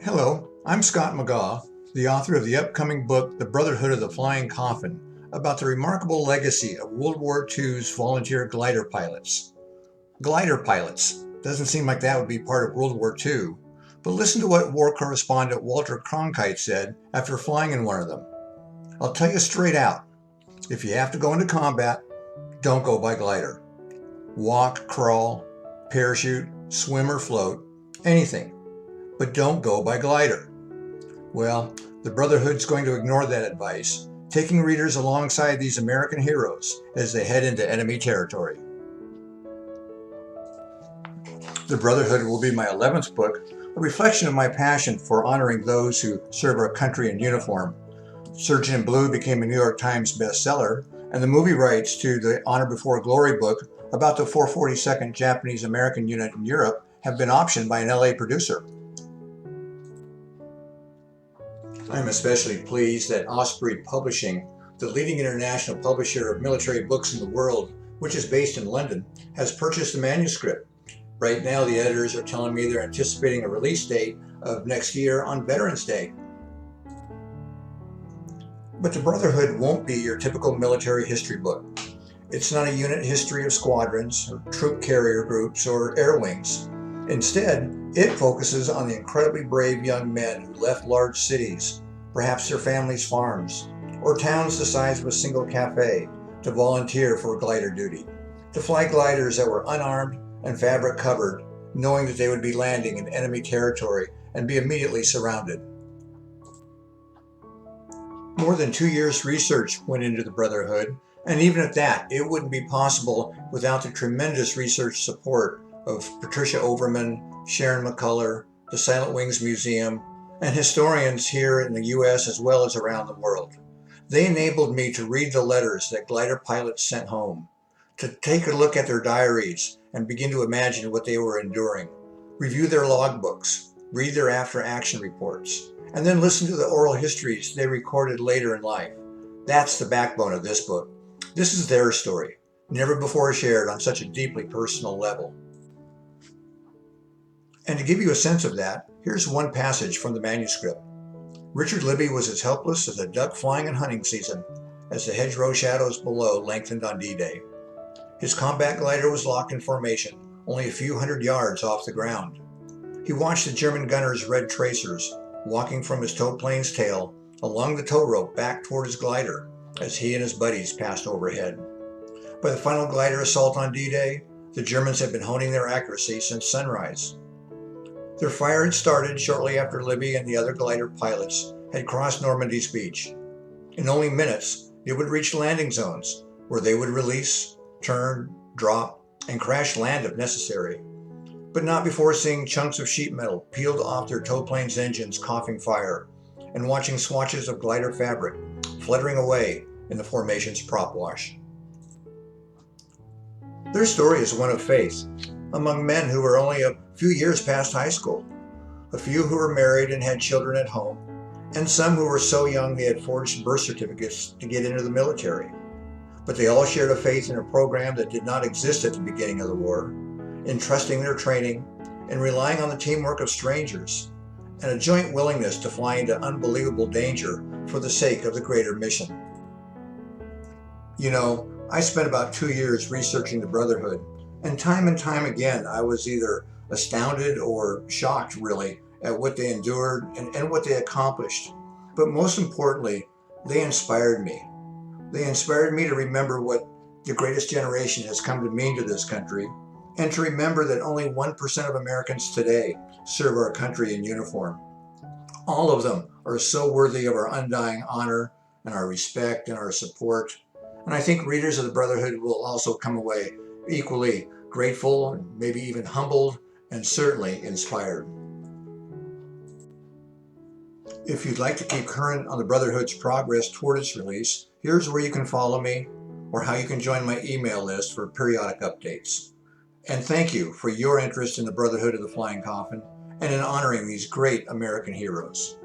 Hello, I'm Scott McGaugh, the author of the upcoming book, The Brotherhood of the Flying Coffin, about the remarkable legacy of World War II's volunteer glider pilots. Glider pilots. Doesn't seem like that would be part of World War II, but listen to what war correspondent Walter Cronkite said after flying in one of them. I'll tell you straight out, if you have to go into combat, don't go by glider. Walk, crawl, parachute, swim or float, anything. But don't go by glider. Well, the Brotherhood's going to ignore that advice, taking readers alongside these American heroes as they head into enemy territory. The Brotherhood will be my 11th book, a reflection of my passion for honoring those who serve our country in uniform. Sgt Blue became a New York Times bestseller, and the movie rights to the Honor Before Glory book about the 442nd Japanese American Unit in Europe have been optioned by an LA producer. I'm especially pleased that Osprey Publishing, the leading international publisher of military books in the world, which is based in London, has purchased the manuscript. Right now, the editors are telling me they're anticipating a release date of next year on Veterans Day. But the Brotherhood won't be your typical military history book. It's not a unit history of squadrons, or troop carrier groups, or air wings. Instead, it focuses on the incredibly brave young men who left large cities, perhaps their families' farms, or towns the size of a single cafe, to volunteer for glider duty, to fly gliders that were unarmed and fabric covered, knowing that they would be landing in enemy territory and be immediately surrounded. More than 2 years' research went into the Brotherhood, and even at that, it wouldn't be possible without the tremendous research support of Patricia Overman, Sharon McCullough, the Silent Wings Museum, and historians here in the U.S. as well as around the world. They enabled me to read the letters that glider pilots sent home, to take a look at their diaries and begin to imagine what they were enduring, review their logbooks, read their after-action reports, and then listen to the oral histories they recorded later in life. That's the backbone of this book. This is their story, never before shared on such a deeply personal level. And to give you a sense of that, here's one passage from the manuscript. Richard Libby was as helpless as a duck flying in hunting season as the hedgerow shadows below lengthened on D-Day. His combat glider was locked in formation, only a few hundred yards off the ground. He watched the German gunner's red tracers walking from his tow plane's tail along the tow rope back toward his glider as he and his buddies passed overhead. By the final glider assault on D-Day, the Germans had been honing their accuracy since sunrise. Their fire had started shortly after Libby and the other glider pilots had crossed Normandy's beach. In only minutes, they would reach landing zones where they would release, turn, drop, and crash land if necessary, but not before seeing chunks of sheet metal peeled off their tow plane's engines coughing fire and watching swatches of glider fabric fluttering away in the formation's prop wash. Their story is one of faith among men who were only a few years past high school, a few who were married and had children at home, and some who were so young they had forged birth certificates to get into the military. But they all shared a faith in a program that did not exist at the beginning of the war, in trusting their training and relying on the teamwork of strangers, and a joint willingness to fly into unbelievable danger for the sake of the greater mission. You know, I spent about 2 years researching the Brotherhood, and time again I was either astounded or shocked really at what they endured and what they accomplished. But most importantly, they inspired me. They inspired me to remember what the greatest generation has come to mean to this country, and to remember that only 1% of Americans today serve our country in uniform. All of them are so worthy of our undying honor and our respect and our support. And I think readers of the Brotherhood will also come away equally grateful, and maybe even humbled, and certainly inspired. If you'd like to keep current on the Brotherhood's progress toward its release, here's where you can follow me, or how you can join my email list for periodic updates. And thank you for your interest in the Brotherhood of the Flying Coffin and in honoring these great American heroes.